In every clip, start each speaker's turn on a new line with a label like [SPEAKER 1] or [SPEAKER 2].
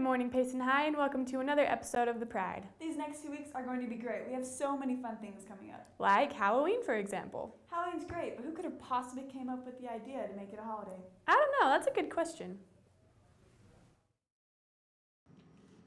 [SPEAKER 1] morning, Payson High, and welcome to another episode of The Pride.
[SPEAKER 2] These next 2 weeks are going to be great. We have so many fun things coming up.
[SPEAKER 1] Like Halloween, for example.
[SPEAKER 2] Halloween's great, but who could have possibly came up with the idea to make it a holiday?
[SPEAKER 1] I don't know, that's a good question.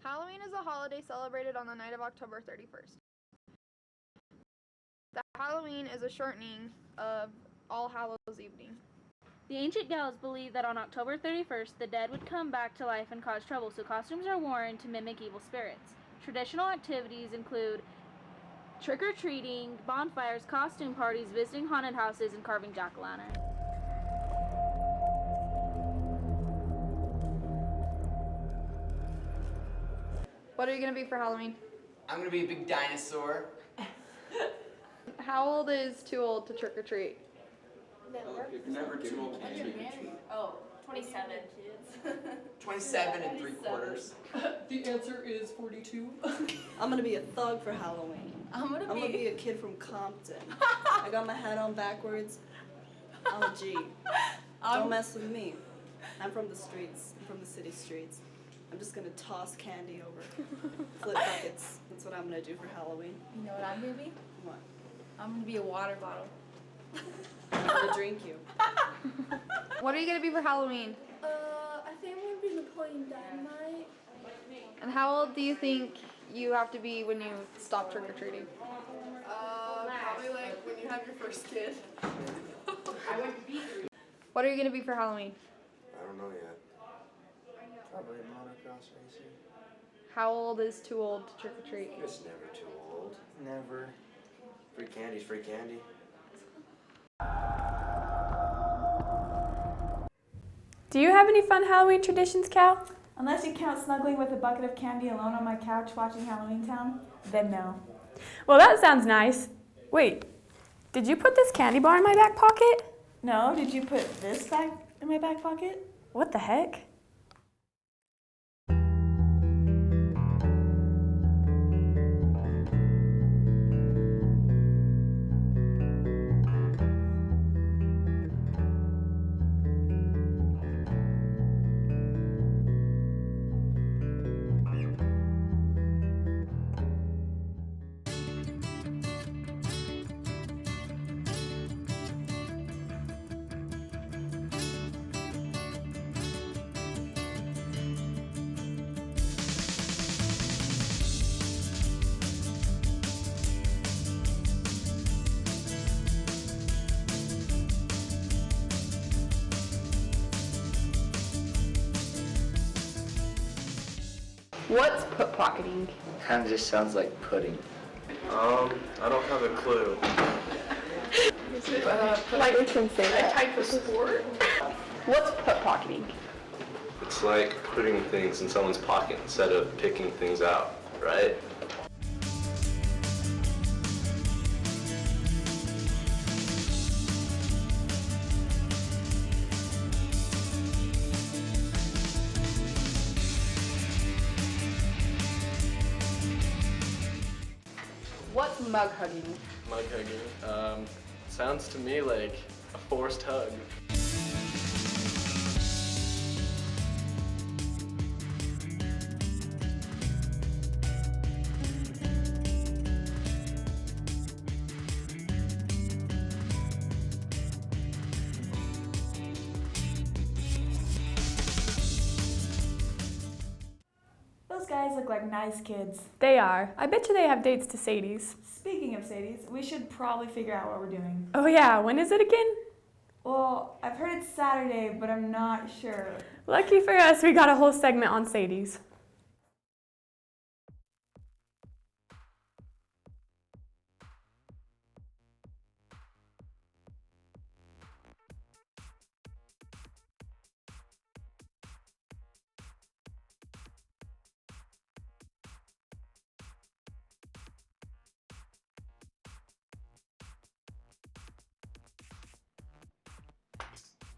[SPEAKER 3] Halloween is a holiday celebrated on the night of October 31st. The Halloween is a shortening of All Hallows Evening.
[SPEAKER 4] The ancient Gauls believed that on October 31st, the dead would come back to life and cause trouble, so costumes are worn to mimic evil spirits. Traditional activities include trick-or-treating, bonfires, costume parties, visiting haunted houses, and carving jack-o'-lanterns.
[SPEAKER 3] What are you going to be for Halloween?
[SPEAKER 5] I'm gonna be a big dinosaur.
[SPEAKER 3] How old is too old to trick-or-treat?
[SPEAKER 5] Never too old to trick or treat.
[SPEAKER 6] Oh, 27 kids.
[SPEAKER 5] 27 and 3/4.
[SPEAKER 7] The answer is 42.
[SPEAKER 8] I'm gonna be a thug for Halloween.
[SPEAKER 6] I'm gonna
[SPEAKER 8] be a kid from Compton. I got my hat on backwards. I'm a G. Don't mess with me. I'm from the streets. I'm from the city streets. I'm just gonna toss candy over. Flip buckets. That's what I'm gonna do for Halloween.
[SPEAKER 6] You know what I'm gonna be?
[SPEAKER 8] What?
[SPEAKER 6] I'm gonna be a water bottle.
[SPEAKER 8] I'm gonna drink you.
[SPEAKER 3] What are you going to be for Halloween?
[SPEAKER 9] I think I'm gonna be Napoleon Dynamite.
[SPEAKER 3] And how old do you think you have to be when you stop trick-or-treating?
[SPEAKER 9] Probably like when you have your first kid.
[SPEAKER 3] What are you going to be for Halloween?
[SPEAKER 10] I don't know yet. Probably a motocross racer.
[SPEAKER 3] How old is too old to trick-or-treat?
[SPEAKER 10] It's never too old. Never. Free candy's free candy.
[SPEAKER 1] Do you have any fun Halloween traditions, Cal?
[SPEAKER 2] Unless you count snuggling with a bucket of candy alone on my couch watching Halloween Town, then no.
[SPEAKER 1] Well, that sounds nice. Wait, did you put this candy bar in my back pocket?
[SPEAKER 2] No, did you put this back in my back pocket?
[SPEAKER 1] What the heck?
[SPEAKER 3] What's put-pocketing?
[SPEAKER 5] Kinda just sounds like pudding.
[SPEAKER 10] I don't have a clue.
[SPEAKER 3] Like we can say that. Type of sport? What's put-pocketing?
[SPEAKER 10] It's like putting things in someone's pocket instead of picking things out, right?
[SPEAKER 3] What's mug hugging?
[SPEAKER 7] Mug hugging. Sounds to me like a forced hug.
[SPEAKER 2] Those guys look like nice kids.
[SPEAKER 1] They are. I bet you they have dates to Sadie's.
[SPEAKER 2] Speaking of Sadie's, we should probably figure out what we're doing.
[SPEAKER 1] Oh yeah, when is it again?
[SPEAKER 2] Well, I've heard it's Saturday, but I'm not sure.
[SPEAKER 1] Lucky for us, we got a whole segment on Sadie's.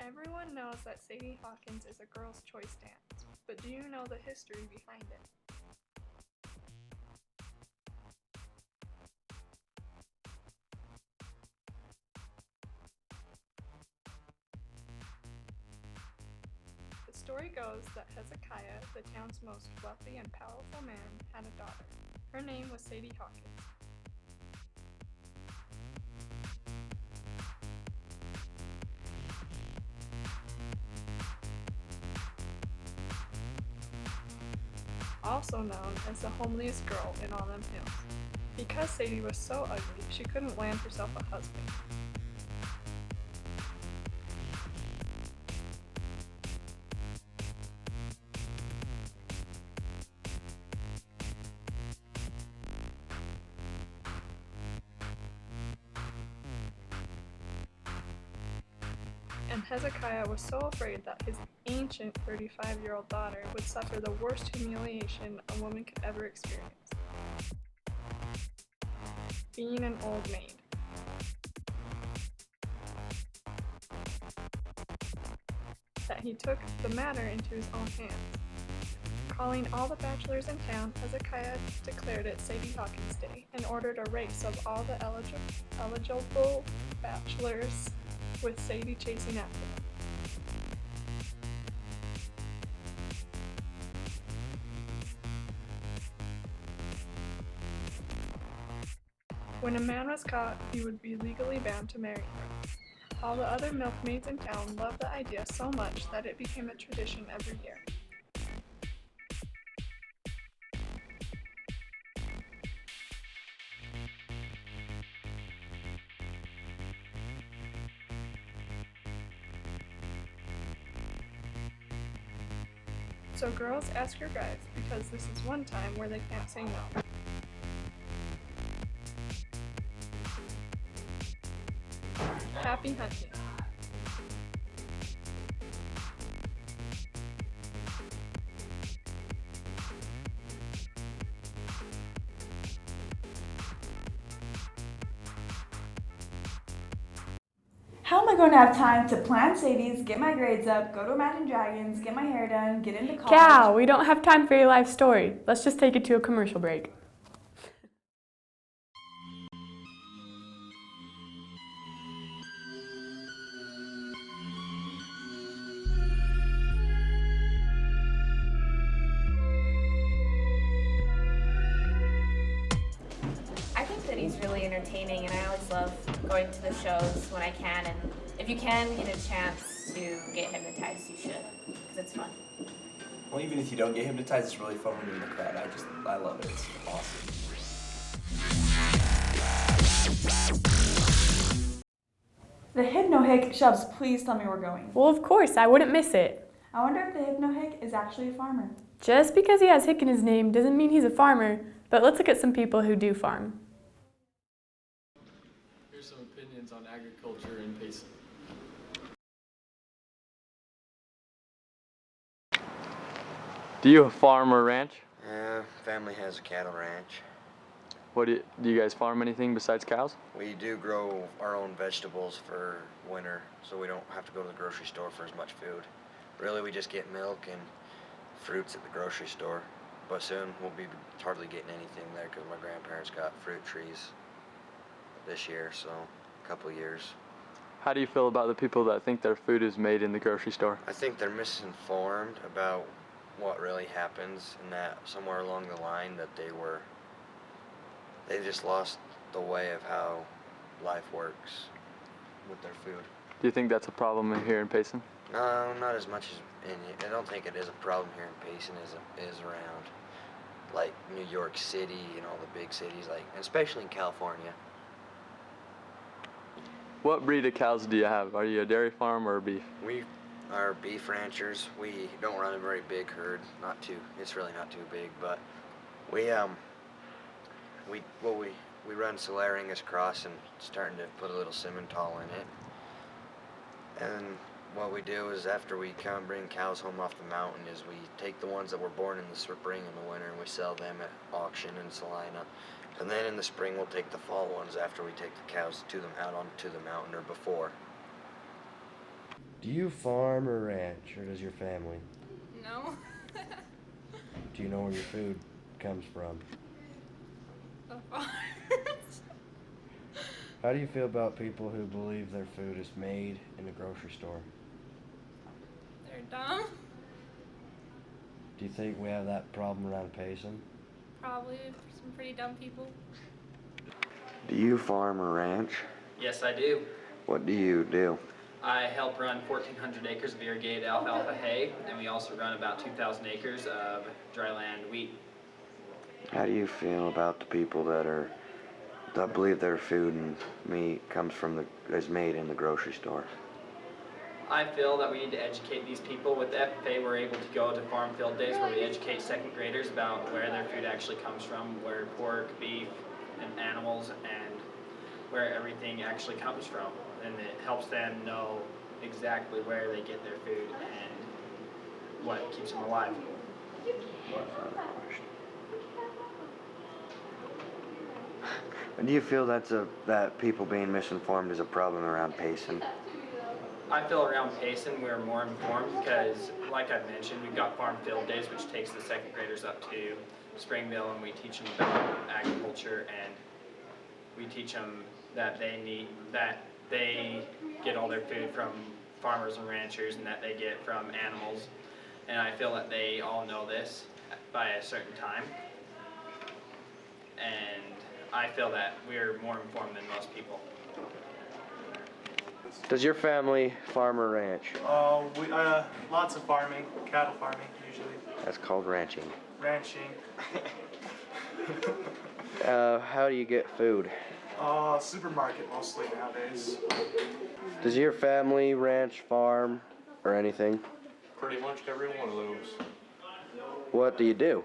[SPEAKER 11] Everyone knows that Sadie Hawkins is a girl's choice dance, but do you know the history behind it? story goes that Hezekiah, the town's most wealthy and powerful man, had a daughter. Her name was Sadie Hawkins. Also known as the homeliest girl in all them hills. Because Sadie was so ugly, she couldn't land herself a husband. And Hezekiah was so afraid that his ancient 35-year-old daughter would suffer the worst humiliation a woman could ever experience. Being an old maid. That he took the matter into his own hands. Calling all the bachelors in town, Hezekiah declared it Sadie Hawkins Day and ordered a race of all the eligible bachelors, with Sadie chasing after them. When a man was caught, he would be legally bound to marry her. All the other milkmaids in town loved the idea so much that it became a tradition every year. So girls, ask your guys, because this is one time where they can't say no. Happy hunting.
[SPEAKER 2] How am I going to have time to plan Sadie's, get my grades up, go to Imagine Dragons, get my hair done, get into college?
[SPEAKER 1] Cal, we don't have time for your life story. Let's just take it to a commercial break.
[SPEAKER 6] I think that he's really entertaining, and I always love going to the shows when I can. And if you can get a chance to get hypnotized, you should, because it's fun.
[SPEAKER 5] Well, even if you don't get hypnotized, it's really fun when you're in the crowd. I love it. It's awesome.
[SPEAKER 2] The Hypno-Hick shoves, please tell me we're going.
[SPEAKER 1] Well, of course, I wouldn't miss it.
[SPEAKER 2] I wonder if the Hypno-Hick is actually a farmer.
[SPEAKER 1] Just because he has Hick in his name doesn't mean he's a farmer, but let's look at some people who do farm.
[SPEAKER 7] Here's some opinions on agriculture in Payson.
[SPEAKER 12] Do you farm or ranch?
[SPEAKER 13] Family has a cattle ranch.
[SPEAKER 12] What do you guys farm anything besides cows?
[SPEAKER 13] We do grow our own vegetables for winter, so we don't have to go to the grocery store for as much food. Really, we just get milk and fruits at the grocery store. But soon we'll be hardly getting anything there because my grandparents got fruit trees this year, so a couple years.
[SPEAKER 12] How do you feel about the people that think their food is made in the grocery store?
[SPEAKER 13] I think they're misinformed about what really happens, and that somewhere along the line that they just lost the way of how life works with their food.
[SPEAKER 12] Do you think that's a problem here in Payson?
[SPEAKER 13] No, not as much as I don't think it is a problem here in Payson as it is around like New York City and all the big cities, like especially in California.
[SPEAKER 12] What breed of cows do you have? Are you a dairy farm or beef?
[SPEAKER 13] We are beef ranchers. We don't run a very big herd. It's really not too big, but we run Solariangus cross and starting to put a little Simmental in it. And what we do is after we come bring cows home off the mountain is we take the ones that were born in the spring and the winter and we sell them at auction in Salina. And then in the spring we'll take the fall ones after we take the cows to them out onto the mountain or before.
[SPEAKER 14] Do you farm or ranch, or does your family?
[SPEAKER 6] No.
[SPEAKER 14] Do you know where your food comes from?
[SPEAKER 6] The farms.
[SPEAKER 14] How do you feel about people who believe their food is made in the grocery store?
[SPEAKER 6] They're dumb.
[SPEAKER 14] Do you think we have that problem around Payson?
[SPEAKER 9] Probably for some pretty dumb people.
[SPEAKER 13] Do you farm or ranch?
[SPEAKER 15] Yes, I do.
[SPEAKER 13] What do you do?
[SPEAKER 15] I help run 1,400 acres of irrigated alfalfa hay, and we also run about 2,000 acres of dryland wheat.
[SPEAKER 13] How do you feel about the people that believe their food and meat is made in the grocery store?
[SPEAKER 15] I feel that we need to educate these people. With the FFA, we're able to go to farm field days where we educate second graders about where their food actually comes from, where pork, beef, and animals, and where everything actually comes from. And it helps them know exactly where they get their food and what keeps them alive.
[SPEAKER 13] And do you feel that people being misinformed is a problem around Payson?
[SPEAKER 15] I feel around Payson we're more informed because, like I mentioned, we've got farm field days, which takes the second graders up to Springville, and we teach them about agriculture, and we teach them that they get all their food from farmers and ranchers, and that they get from animals. And I feel that they all know this by a certain time. And I feel that we're more informed than most people.
[SPEAKER 14] Does your family farm or ranch?
[SPEAKER 16] Lots of farming, cattle farming usually.
[SPEAKER 13] That's called ranching.
[SPEAKER 16] Ranching.
[SPEAKER 14] How do you get food?
[SPEAKER 16] Supermarket mostly nowadays.
[SPEAKER 14] Does your family ranch, farm, or anything?
[SPEAKER 7] Pretty much every one of those.
[SPEAKER 14] What do you do?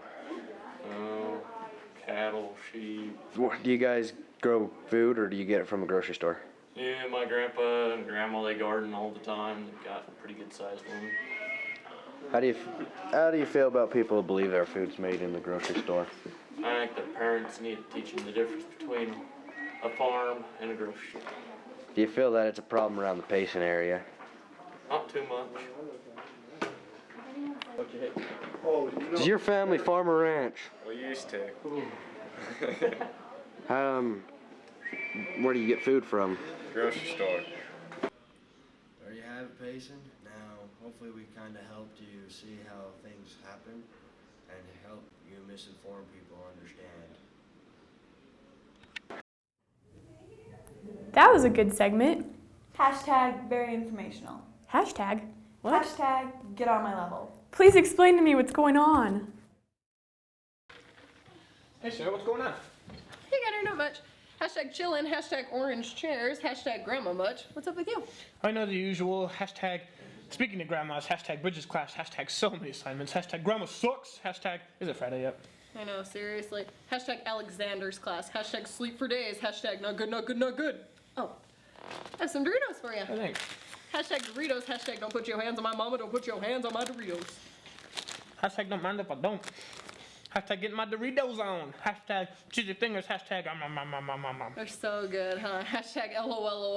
[SPEAKER 7] Cattle, sheep.
[SPEAKER 14] Do you guys grow food, or do you get it from a grocery store?
[SPEAKER 7] Yeah, my grandpa and grandma, they garden all the time. They've got a pretty good sized one.
[SPEAKER 14] How do you feel about people who believe their food's made in the grocery store?
[SPEAKER 7] I think that parents need to teach them the difference between a farm and a grocery store.
[SPEAKER 14] Do you feel that it's a problem around the Payson area?
[SPEAKER 7] Not too much.
[SPEAKER 14] Does your family farm or ranch?
[SPEAKER 7] We used to.
[SPEAKER 14] Where do you get food from?
[SPEAKER 7] Grocery store.
[SPEAKER 14] There you have it, Payson. Now, hopefully we kind of helped you see how things happen and help you misinformed people understand.
[SPEAKER 1] That was a good segment.
[SPEAKER 2] Hashtag very informational.
[SPEAKER 1] Hashtag? What?
[SPEAKER 2] Hashtag get on my level.
[SPEAKER 1] Please explain to me what's going on.
[SPEAKER 17] Hey, Sarah, what's going on?
[SPEAKER 9] Hey, got not much. Hashtag chillin', hashtag orange chairs, hashtag grandma much. What's up with you?
[SPEAKER 17] I know the usual. Hashtag, speaking of grandmas, hashtag Bridges class, hashtag so many assignments, hashtag grandma sucks, hashtag, is it Friday yet?
[SPEAKER 9] I know, seriously. Hashtag Alexander's class, hashtag sleep for days, hashtag not good, not good, not good. Oh, I have some Doritos for you.
[SPEAKER 17] I think.
[SPEAKER 9] Hashtag Doritos, hashtag don't put your hands on my mama, don't put your hands on my Doritos.
[SPEAKER 17] Hashtag don't mind if I don't. Hashtag getting my Doritos on. Hashtag cheesy fingers. Hashtag
[SPEAKER 9] They're so good, huh? Hashtag LOL.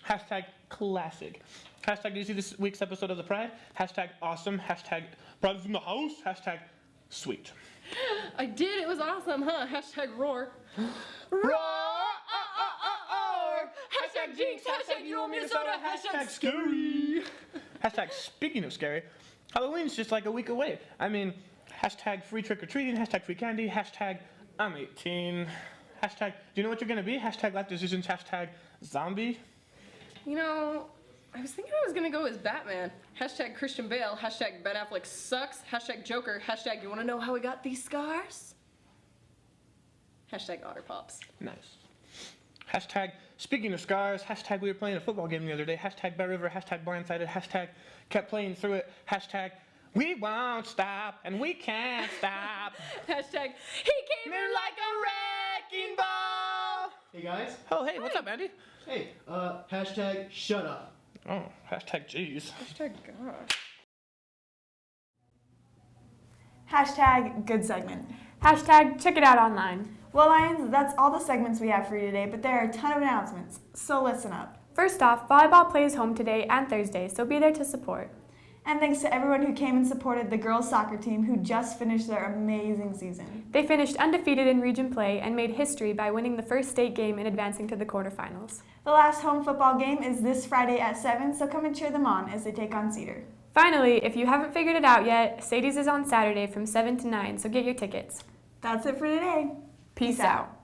[SPEAKER 17] Hashtag classic. Hashtag did you see this week's episode of The Pride? Hashtag awesome. Hashtag Pride is in the house. Hashtag sweet.
[SPEAKER 9] I did, it was awesome, huh? Hashtag roar.
[SPEAKER 17] Roar!
[SPEAKER 9] Hashtag jinx, hashtag you owe Minnesota, hashtag
[SPEAKER 17] scary. Hashtag speaking of scary, Halloween's just like a week away. I mean, hashtag free trick-or-treating, hashtag free candy, hashtag I'm 18, hashtag do you know what you're gonna be? Hashtag life decisions, hashtag zombie.
[SPEAKER 9] You know, I was thinking I was gonna go as Batman. Hashtag Christian Bale, hashtag Ben Affleck sucks, hashtag Joker, hashtag you wanna know how we got these scars? Hashtag Otter Pops.
[SPEAKER 17] Nice. Hashtag speaking of scars, hashtag we were playing a football game the other day, hashtag Bear River, hashtag blindsided, hashtag kept playing through it, hashtag we won't stop and we can't stop.
[SPEAKER 9] Hashtag he came in like a wrecking ball.
[SPEAKER 17] Hey guys. Oh hey, what's up, Andy?
[SPEAKER 18] Hey, hashtag shut up.
[SPEAKER 17] Oh, hashtag jeez.
[SPEAKER 9] Hashtag gosh.
[SPEAKER 2] Hashtag good segment.
[SPEAKER 1] Hashtag check it out online.
[SPEAKER 2] Well, Lions, that's all the segments we have for you today, but there are a ton of announcements, so listen up.
[SPEAKER 1] First off, volleyball plays home today and Thursday, so be there to support.
[SPEAKER 2] And thanks to everyone who came and supported the girls' soccer team who just finished their amazing season.
[SPEAKER 1] They finished undefeated in region play and made history by winning the first state game and advancing to the quarterfinals.
[SPEAKER 2] The last home football game is this Friday at 7, so come and cheer them on as they take on Cedar.
[SPEAKER 1] Finally, if you haven't figured it out yet, Sadie's is on Saturday from 7 to 9, so get your tickets.
[SPEAKER 2] That's it for today.
[SPEAKER 1] Peace out.